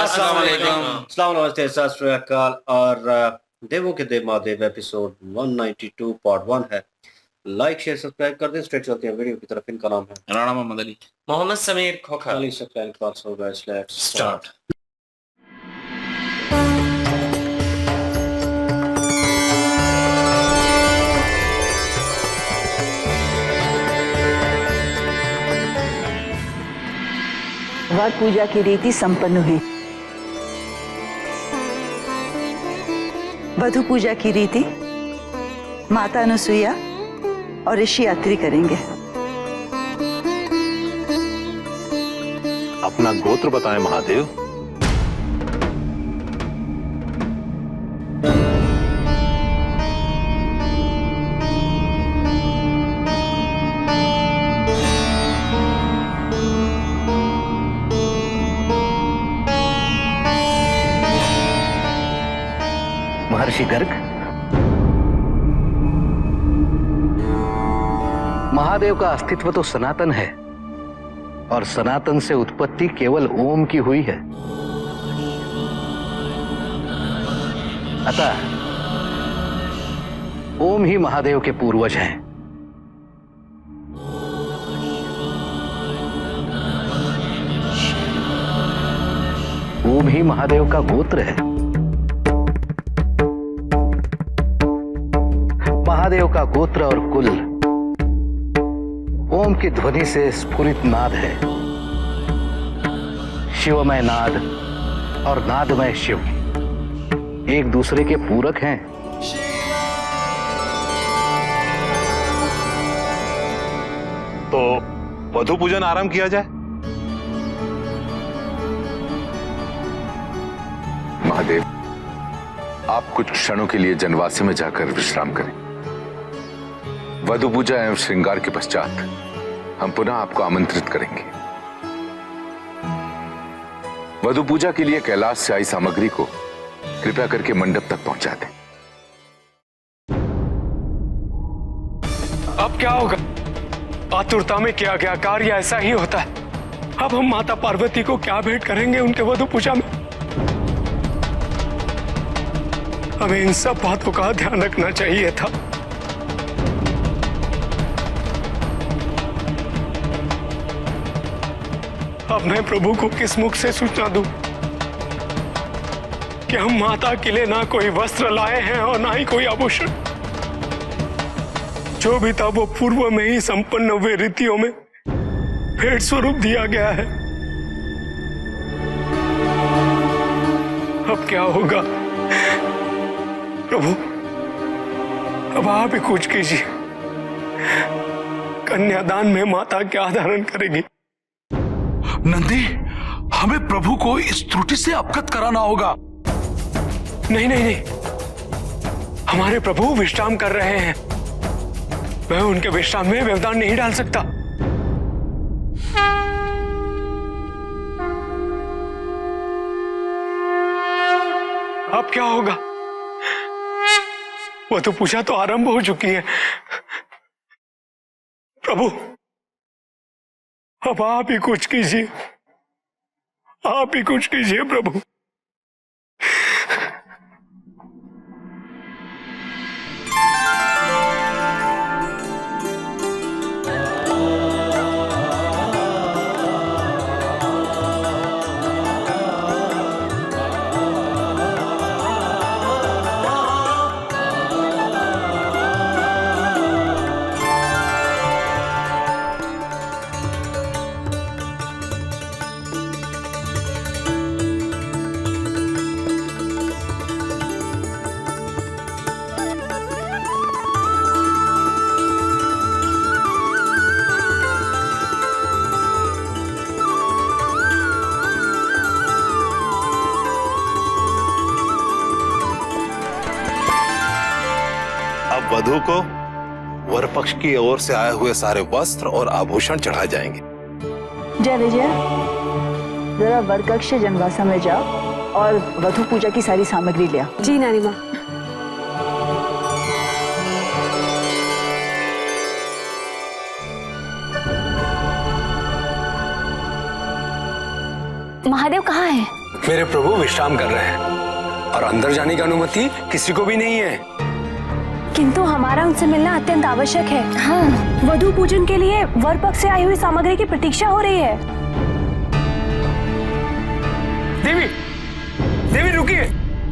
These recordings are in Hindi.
अस्सलाम वालेकुम। अस्सलाम नमस्ते सत श्री अकाल। और देवों के देव महादेव एपिसोड 192 पार्ट 1 है। लाइक शेयर सब्सक्राइब कर दें। स्ट्रेट चलते हैं वीडियो की तरफ। इनका नाम है राणा मोहम्मद अली, मोहम्मद समीर खोखा। अली सब्सक्राइब पास हो गए। Let's start. वर पूजा की रीति संपन्न हुई। वधु पूजा की रीति माता अनुसुईया और ऋषि यात्री करेंगे। अपना गोत्र बताएं महादेव। महर्षि गर्ग, महादेव का अस्तित्व तो सनातन है और सनातन से उत्पत्ति केवल ओम की हुई है। अतः ओम ही महादेव के पूर्वज हैं। ओम ही महादेव का गोत्र है। महादेव का गोत्र और कुल ओम की ध्वनि से स्फुरित नाद है। शिवमय नाद और नादमय शिव एक दूसरे के पूरक हैं। तो वधु पूजन आरंभ किया जाए। महादेव, आप कुछ क्षणों के लिए जनवासी में जाकर विश्राम करें। वधु पूजा एवं श्रृंगार के पश्चात हम पुनः आपको आमंत्रित करेंगे। वधु पूजा के लिए कैलाश से आई सामग्री को कृपया करके मंडप तक पहुंचा दें। अब क्या होगा? आतुरता में किया गया कार्य ऐसा ही होता है। अब हम माता पार्वती को क्या भेंट करेंगे उनके वधु पूजा में? हमें इन सब बातों का ध्यान रखना चाहिए था। अब मैं प्रभु को किस मुख से सूचना दूं कि हम माता के लिए ना कोई वस्त्र लाए हैं और ना ही कोई आभूषण। जो भी था वो पूर्व में ही संपन्न हुए रीतियों में भेंट स्वरूप दिया गया है। अब क्या होगा प्रभु? अब आप ही कुछ कीजिए। कन्यादान में माता क्या धारण करेगी? नंदी, हमें प्रभु को इस त्रुटि से अवगत कराना होगा। नहीं नहीं नहीं, हमारे प्रभु विश्राम कर रहे हैं। मैं उनके विश्राम में व्यवधान नहीं डाल सकता। अब क्या होगा? वो तो पूजा तो आरंभ हो चुकी है। प्रभु, अब आप ही कुछ कीजिए। आप ही कुछ कीजिए प्रभु। अब वधु को वर पक्ष की ओर से आए हुए सारे वस्त्र और आभूषण चढ़ाए जाएंगे। जय विजय, जरा वर कक्ष जनवासा में जाओ और वधु पूजा की सारी सामग्री ले आओ। जी नानी माँ। महादेव कहाँ है? मेरे प्रभु विश्राम कर रहे हैं और अंदर जाने की अनुमति किसी को भी नहीं है। किंतु हमारा उनसे मिलना अत्यंत आवश्यक है। हाँ, वधु पूजन के लिए वर पक्ष से आई हुई सामग्री की प्रतीक्षा हो रही है। देवी, देवी रुकिए,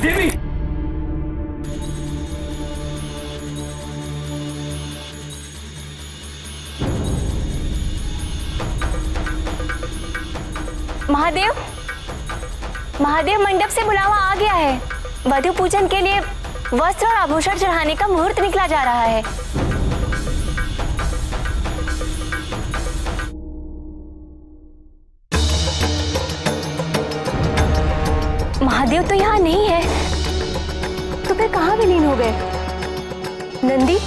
देवी। महादेव, महादेव, मंडप से बुलावा आ गया है। वधु पूजन के लिए वस्त्र और आभूषण चढ़ाने का मुहूर्त निकला जा रहा है। महादेव तो यहाँ नहीं है, तो फिर कहाँ विलीन हो गए? नंदी,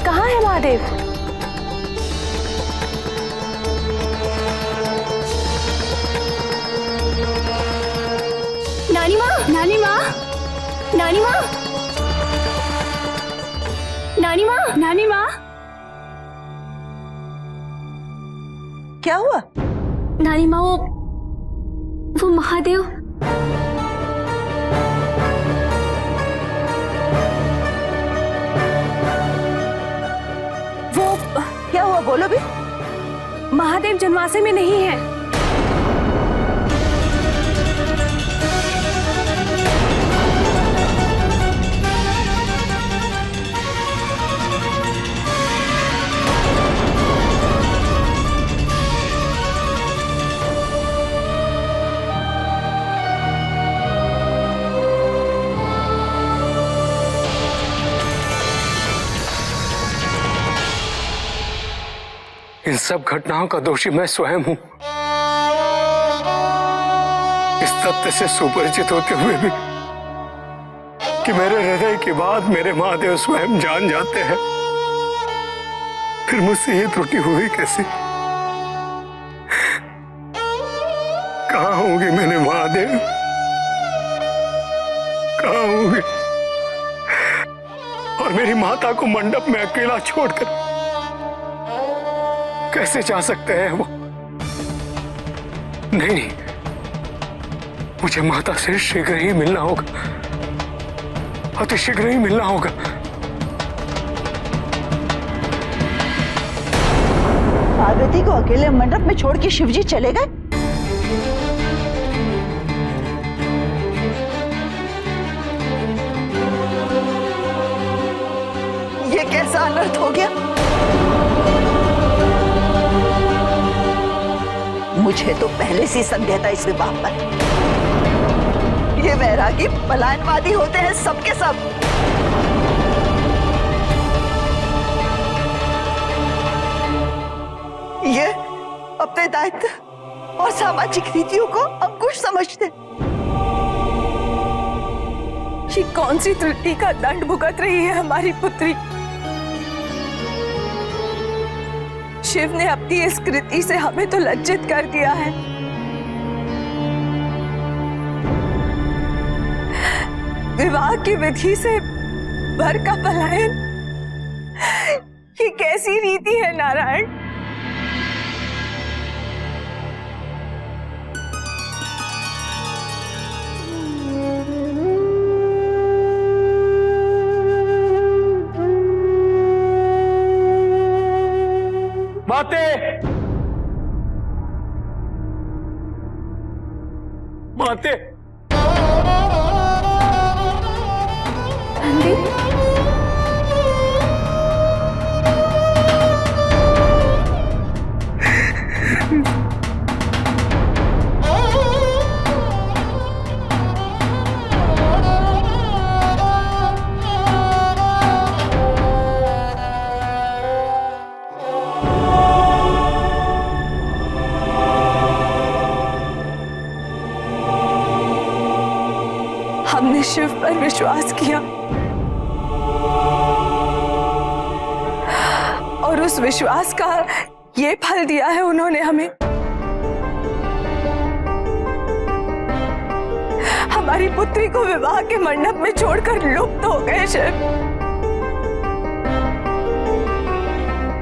कहाँ है महादेव? नानी माँ, नानी माँ, नानी माँ, नानी माँ, नानी माँ। क्या हुआ? नानी माँ, वो महादेव। वो क्या हुआ, बोलो भी। महादेव जनवासे में नहीं है। इन सब घटनाओं का दोषी मैं स्वयं हूं। इस तथ्य से सुपरिचित होते हुए भी कि मेरे हृदय की बात मेरे महादेव स्वयं जान जाते हैं, फिर मुझसे ये त्रुटि हुई कैसी? कहाँ होंगे मेरे महादेव, कहाँ होंगे? और मेरी माता को मंडप में अकेला छोड़कर कैसे जा सकते हैं वो? नहीं, मुझे माता से शीघ्र ही मिलना होगा, अति शीघ्र ही मिलना होगा। पार्वती को अकेले मंडप में छोड़ के शिवजी चले गए? ये कैसा अनर्थ हो गया? मुझे तो पहले से संदेह था इस विवाह पर। ये वैरागी पलायनवादी होते हैं सबके सब। ये अपने दायित्व और सामाजिक रीतियों को अंकुश समझते। ये कौन सी त्रुटि का दंड भुगत रही है हमारी पुत्री? शिव ने अपनी इस कृति से हमें तो लज्जित कर दिया है। विवाह की विधि से वर का पलायन, ये कैसी रीति है नारायण? माते, माते, नंदी, हमने शिव पर विश्वास किया और उस विश्वास का ये फल दिया है उन्होंने हमें। हमारी पुत्री को विवाह के मंडप में छोड़कर लुप्त हो गए शिव।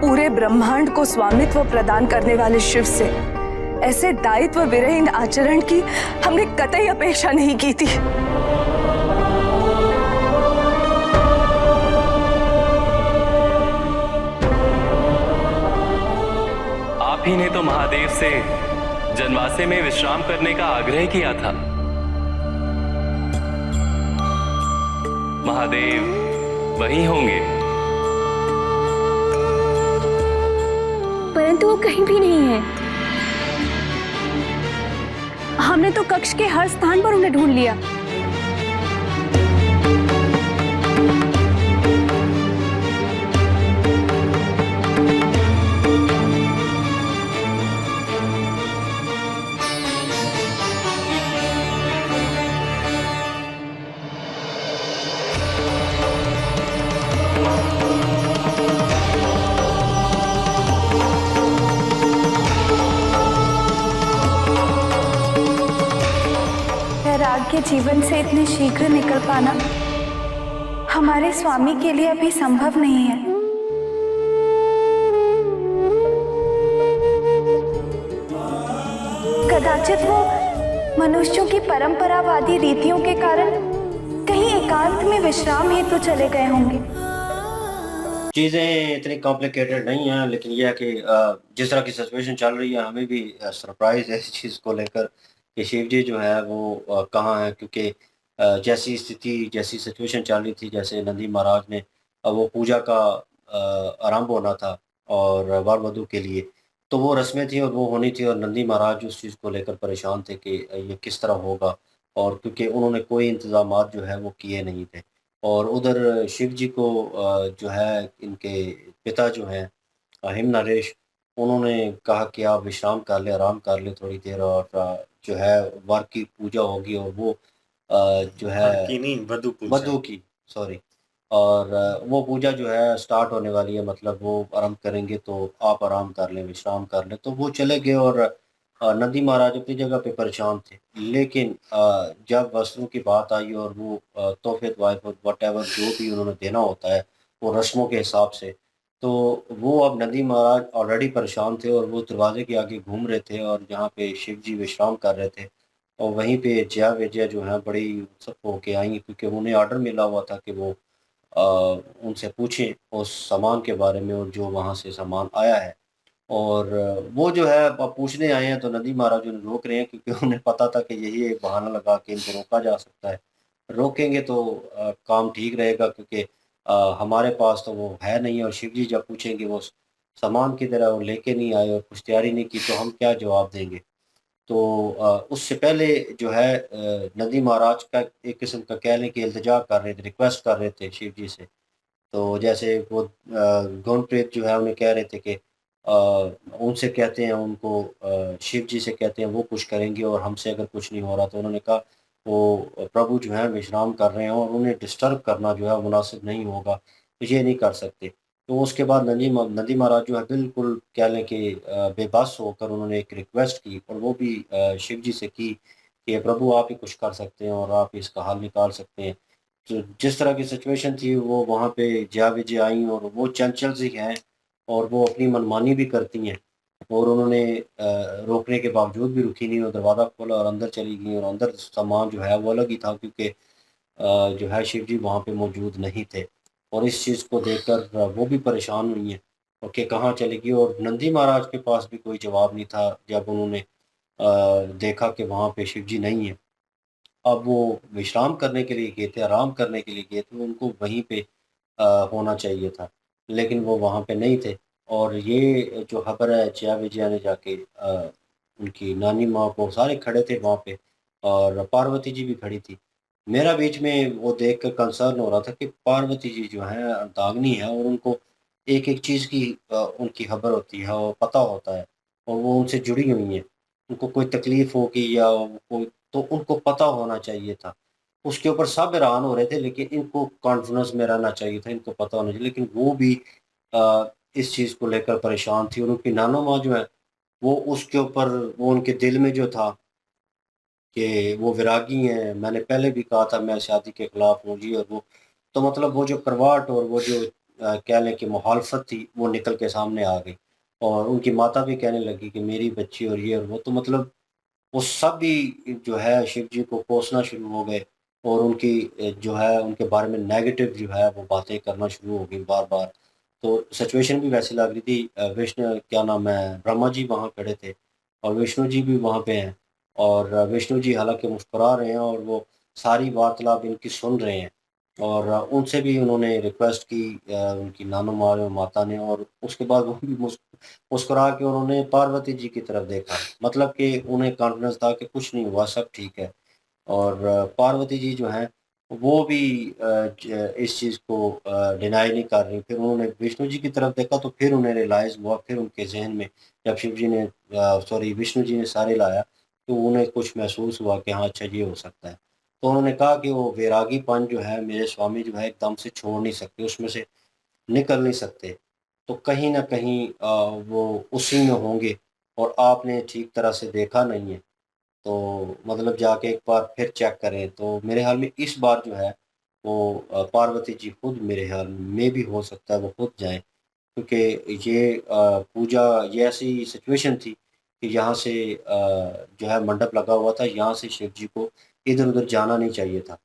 पूरे ब्रह्मांड को स्वामित्व प्रदान करने वाले शिव से ऐसे दायित्व विरहीन आचरण की हमने कतई अपेक्षा नहीं की थी। आप ही ने तो महादेव से जनवासे में विश्राम करने का आग्रह किया था। महादेव वहीं होंगे। परंतु वो कहीं भी नहीं है। हमने तो कक्ष के हर स्थान पर उन्हें ढूंढ लिया। वैराग्य जीवन से इतने शीघ्र निकल पाना हमारे स्वामी के लिए अभी संभव नहीं है। कदाचित वो मनुष्यों की परंपरावादी रीतियों के कारण कहीं एकांत में विश्राम हेतु चले गए होंगे। चीज़ें इतनी कॉम्प्लिकेटेड नहीं हैं, लेकिन यह है कि जिस तरह की सिचुएशन चल रही है हमें भी सरप्राइज है इस चीज़ को लेकर कि शिव जी जो है वो कहाँ है, क्योंकि जैसी स्थिति जैसी सिचुएशन चल रही थी, जैसे नंदी महाराज ने वो पूजा का आरंभ होना था और वर वधू के लिए, तो वो रस्में थी और वो होनी थी और नंदी महाराज उस चीज़ को लेकर परेशान थे कि ये किस तरह होगा, और क्योंकि उन्होंने कोई इंतज़ामात जो है वो किए नहीं थे। और उधर शिव जी को जो है इनके पिता जो हैं हिम नरेश, उन्होंने कहा कि आप विश्राम कर लें, आराम कर लें थोड़ी देर, और जो है वर की पूजा होगी और वो जो है की नहीं, वधू पूजा। वधू की, सॉरी, और वो पूजा जो है स्टार्ट होने वाली है, मतलब वो आरंभ करेंगे, तो आप आराम कर लें, विश्राम कर लें। तो वो चले गए और नंदी महाराज अपनी जगह पे परेशान थे, लेकिन जब वस्त्रों की बात आई और वो तोहफे वटेवर जो भी उन्होंने देना होता है वो रस्मों के हिसाब से, तो वो अब नंदी महाराज ऑलरेडी परेशान थे और वो दरवाजे के आगे घूम रहे थे और जहाँ पे शिव जी विश्राम कर रहे थे, और वहीं पे जया विजया जो है बड़ी उत्सुक होके आई, क्योंकि उन्हें ऑर्डर मिला हुआ था कि वो अ, उनसे पूछें उस सामान के बारे में और जो वहाँ से सामान आया है। और वो जो है अब पूछने आए हैं, तो नंदी महाराज उन्हें रोक रहे हैं, क्योंकि उन्हें पता था कि यही एक बहाना लगा के इनको रोका जा सकता है। रोकेंगे तो काम ठीक रहेगा, क्योंकि हमारे पास तो वो है नहीं, और शिव जी जब पूछेंगे वो सामान की तरह वो लेके नहीं आए और कुछ तैयारी नहीं की, तो हम क्या जवाब देंगे। तो उससे पहले जो है नंदी महाराज का एक किस्म का कह लें कि इल्तिजा कर रहे थे, रिक्वेस्ट कर रहे थे शिव जी से। तो जैसे वो गौनप्रीत जो है उन्हें कह रहे थे कि उनसे कहते हैं, उनको शिव जी से कहते हैं वो कुछ करेंगे और हमसे अगर कुछ नहीं हो रहा, तो उन्होंने कहा वो प्रभु जो है विश्राम कर रहे हैं और उन्हें डिस्टर्ब करना जो है मुनासिब नहीं होगा, तो ये नहीं कर सकते। तो उसके बाद नंदी महाराज जो है बिल्कुल कह लें कि बेबस होकर उन्होंने एक रिक्वेस्ट की, और वो भी शिव जी से की कि प्रभु आप ही कुछ कर सकते हैं और आप ही इसका हल निकाल सकते हैं। तो जिस तरह की सिचुएशन थी वो वहाँ पे जया विजय आई, और वो चंचल सी हैं और वो अपनी मनमानी भी करती हैं, और उन्होंने रोकने के बावजूद भी रुकी नहीं और दरवाज़ा खोला और अंदर चली गई, और अंदर सामान जो है वो अलग ही था, क्योंकि जो है शिव जी वहाँ पे मौजूद नहीं थे। और इस चीज़ को देखकर वो भी परेशान हुई हैं और कि कहाँ चली गई, और नंदी महाराज के पास भी कोई जवाब नहीं था जब उन्होंने देखा कि वहाँ पे शिव जी नहीं है। अब वो विश्राम करने के लिए गए थे, आराम करने के लिए गए थे, उनको वहीं पे होना चाहिए था, लेकिन वो वहाँ पे नहीं थे। और ये जो खबर है जया विजया ने जाके उनकी नानी माँ को, सारे खड़े थे वहाँ पे और पार्वती जी भी खड़ी थी। मेरा बीच में वो देख कर कंसर्न हो रहा था कि पार्वती जी जो हैं अर्धांगिनी है और उनको एक-एक चीज़ की उनकी खबर होती है और पता होता है, और वो उनसे जुड़ी हुई हैं। उनको कोई तकलीफ़ होगी या कोई, तो उनको पता होना चाहिए था। उसके ऊपर सब हैरान हो रहे थे, लेकिन इनको कॉन्फिडेंस में रहना चाहिए था, इनको पता होना चाहिए, लेकिन वो भी इस चीज़ को लेकर परेशान थी, और उनकी नानो माँ जो है, वो उसके ऊपर, वो उनके दिल में जो था कि वो वैरागी हैं, मैंने पहले भी कहा था मैं शादी के खिलाफ हूँ जी, और वो तो मतलब वो जो करवाट और वो जो कह लें कि मुखालफत थी, वो निकल के सामने आ गई। और उनकी माता भी कहने लगी कि मेरी बच्ची और ये और वो, तो मतलब वो सब भी जो है शिव जी को कोसना शुरू हो गए और उनकी जो है उनके बारे में नेगेटिव जो है वो बातें करना शुरू हो गई बार-बार। तो सिचुएशन भी वैसी लग रही थी, विष्णु क्या नाम है, ब्रह्मा जी वहाँ खड़े थे और विष्णु जी भी वहाँ पे हैं और विष्णु जी हालाँकि मुस्कुरा रहे हैं और वो सारी वार्तालाप इनकी सुन रहे हैं और उनसे भी उन्होंने रिक्वेस्ट की, उनकी नानो माता ने, और उसके बाद वो भी मुस्कुरा के उन्होंने पार्वती जी की तरफ देखा। मतलब कि उन्हें कॉन्फिडेंस था कि कुछ नहीं हुआ, सब ठीक है। और पार्वती जी जो हैं, वो भी इस चीज़ को डिनाई नहीं कर रही। फिर उन्होंने विष्णु जी की तरफ देखा तो फिर उन्हें रियलाइज़ हुआ, फिर उनके ज़हन में जब शिव जी ने सॉरी विष्णु जी ने सारे लाया, तो उन्हें कुछ महसूस हुआ कि हाँ, अच्छा ये हो सकता है। तो उन्होंने कहा कि वो वैरागीपन जो है मेरे स्वामी जो है एकदम से छोड़ नहीं सकते, उसमें से निकल नहीं सकते। तो कहीं न कहीं वो उसी में होंगे और आपने ठीक तरह से देखा नहीं है। तो मतलब जाके एक बार फिर चेक करें, तो मेरे ख़्याल में इस बार जो है वो पार्वती जी खुद मेरे ख़्याल में भी हो सकता है वो खुद जाएँ, क्योंकि ये पूजा ये ऐसी सिचुएशन थी कि यहाँ से जो है मंडप लगा हुआ था, यहाँ से शिव जी को इधर-उधर जाना नहीं चाहिए था।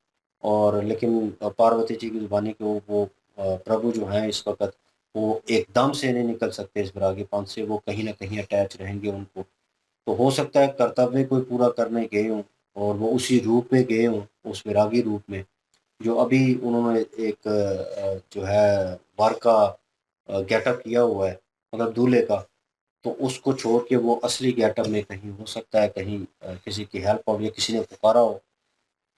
और लेकिन पार्वती जी की ज़ुबानी के वो प्रभु जो हैं इस वक़्त वो एकदम से नहीं निकल सकते इस वैरागीपन से, वो कहीं न कहीं अटैच रहेंगे उनको। तो हो सकता है कर्तव्य कोई पूरा करने गए हों और वो उसी रूप में गए हों, उस वैरागी रूप में, जो अभी उन्होंने एक जो है वर का गेटअप किया हुआ है, मतलब दूल्हे का, तो उसको छोड़ के वो असली गेटअप में कहीं हो सकता है कहीं किसी की हेल्प हो या किसी ने पुकारा हो,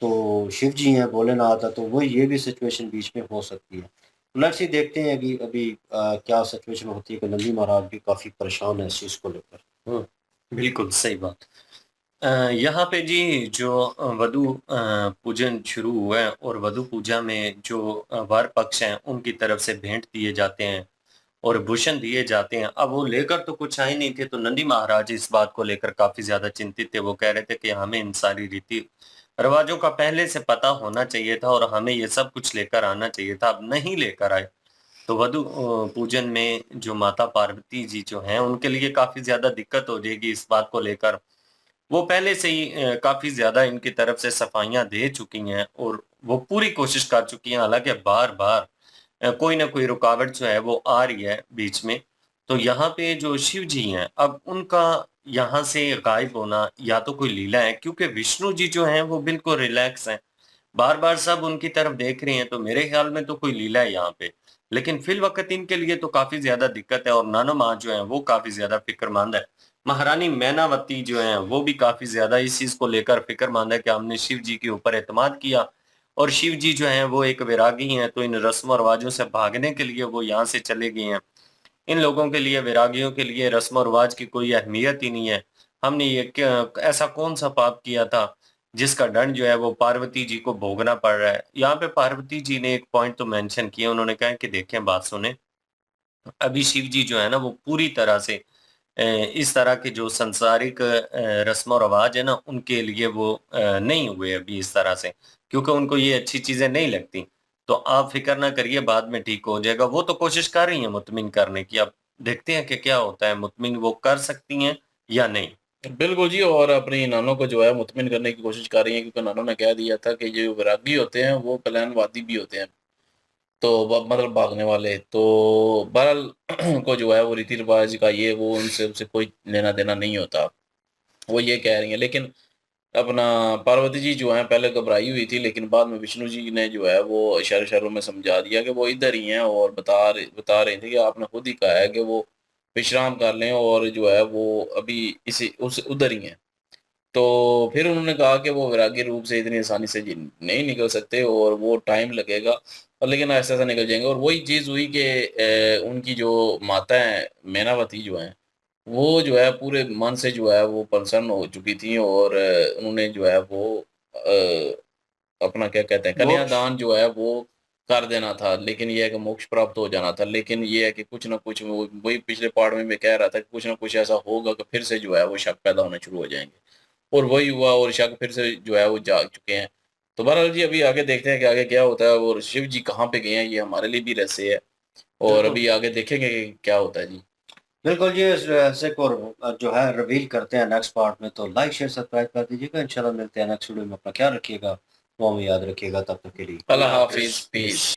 तो शिव जी हैं, भोलेनाथ है, तो वो ये भी सिचुएशन बीच में हो सकती है। लेट्स सी देखते हैं अभी अभी क्या सिचुएशन होती है कि नंदी महाराज भी काफ़ी परेशान हैं इस चीज़ को लेकर। हुँ। बिल्कुल सही बात। यहाँ पे जी जो वधू पूजन शुरू हुआ है और वधू पूजा में जो वर पक्ष हैं उनकी तरफ से भेंट दिए जाते हैं और भूषण दिए जाते हैं। अब वो लेकर तो कुछ आए नहीं थे, तो नंदी महाराज इस बात को लेकर काफ़ी ज़्यादा चिंतित थे। वो कह रहे थे कि हमें इन सारी रीति-रिवाज़ों का पहले से पता होना चाहिए था और हमें ये सब कुछ लेकर आना चाहिए था, अब नहीं लेकर आए। तो वधू पूजन में जो माता पार्वती जी जो हैं, उनके लिए काफ़ी ज़्यादा दिक्कत हो जाएगी इस बात को लेकर। वो पहले से ही काफ़ी ज़्यादा इनकी तरफ से सफाइयाँ दे चुकी हैं और वो पूरी कोशिश कर चुकी हैं, हालाँकि बार-बार कोई न कोई रुकावट जो है वो आ रही है बीच में। तो यहाँ पे जो शिव जी हैं, अब उनका यहाँ से गायब होना या तो कोई लीला है, क्योंकि विष्णु जी जो हैं वो बिल्कुल रिलैक्स हैं। बार-बार सब उनकी तरफ देख रहे हैं, तो मेरे ख़्याल में तो कोई लीला है यहाँ पे। लेकिन फ़िलवक़्त इनके लिए तो काफ़ी ज़्यादा दिक्कत है और नानो माँ जो हैं वो काफ़ी ज़्यादा फ़िक्रमंद है। महारानी मैनावती जो हैं वो भी काफ़ी ज़्यादा इस चीज़ को लेकर फ़िक्रमंद है कि हमने शिव जी के ऊपर एतमाद किया और शिव जी जो हैं वो एक वैरागी हैं, तो इन रस्म और रिवाजों से भागने के लिए वो यहाँ से चले गए हैं। इन लोगों के लिए, वैरागियों के लिए रस्म और रिवाज की कोई अहमियत ही नहीं है। हमने ये क्या ऐसा कौन-सा पाप किया था, जिसका दंड जो है वो पार्वती जी को भोगना पड़ रहा है। यहाँ पे पार्वती जी ने एक पॉइंट तो मेंशन किया, उन्होंने कहा कि देखें बात सुनें, अभी शिव जी जो है ना वो पूरी तरह से इस तरह के जो सांसारिक रस्म और रिवाज है ना, उनके लिए वो नहीं हुए अभी इस तरह से, क्योंकि उनको ये अच्छी चीज़ें नहीं लगती। तो आप फ़िक्र ना करिए, बाद में ठीक हो जाएगा। वो तो कोशिश कर रही हैं मुतमिन करने की, अब देखते हैं कि क्या होता है, मुतमिन वो कर सकती हैं या नहीं। बिल्कुल जी, और अपनी नानों को जो है मुतमिन करने की कोशिश कर रही हैं, क्योंकि नानों ने कह दिया था कि जो वैरागी होते हैं वो पलायनवादी भी होते हैं। तो मतलब भागने वाले, तो बहरहाल को जो है वो रीति रिवाज का ये वो उनसे उनसे कोई लेना देना नहीं होता, वो ये कह रही हैं। लेकिन अपना पार्वती जी जो हैं पहले घबराई हुई थी, लेकिन बाद में विष्णु जी ने जो है वो इशारों इशारों में समझा दिया कि वो इधर ही हैं, और बता रहे थे कि आपने खुद ही कहा है कि वो विश्राम कर लें और जो है वो अभी इसी उस उधर ही हैं। तो फिर उन्होंने कहा कि वो वैरागी रूप से इतनी आसानी से जी नहीं निकल सकते और वो टाइम लगेगा, और लेकिन ऐसा-ऐसा निकल जाएँगे। और वही चीज़ हुई कि उनकी जो माता हैं, मैनावती जो हैं, वो जो है पूरे मन से जो है वो प्रसन्न हो चुकी थी, और उन्होंने जो है वो अपना क्या कहते हैं मोक्ष कन्यादान जो है वो कर देना था, लेकिन ये है कि मोक्ष प्राप्त हो जाना था। लेकिन ये है कि कुछ न कुछ वो वही पिछले पार्ट में मैं कह रहा था कि कुछ न कुछ ऐसा होगा कि फिर से जो है वो शक पैदा होने शुरू हो जाएँगे। और वही हुआ, और शक फिर से जो है वो जाग चुके हैं। तो बहरहाल जी अभी आगे देखते हैं कि आगे क्या होता है, और शिव जी कहाँ पे गए हैं ये हमारे लिए भी रहस्य है, और बिल्कुल। अभी आगे देखेंगे कि क्या होता है जी। बिल्कुल जी, इस रहस्य को जो है रिवील करते हैं नेक्स्ट पार्ट में, तो लाइक शेयर सब्सक्राइब कर दीजिएगा। इंशाल्लाह मिलते हैं नेक्स्ट वीडियो में। अपना ख्याल रखिएगा, दुआ में याद रखिएगा। तब तक के लिए अल्लाह हाफिज, पीस।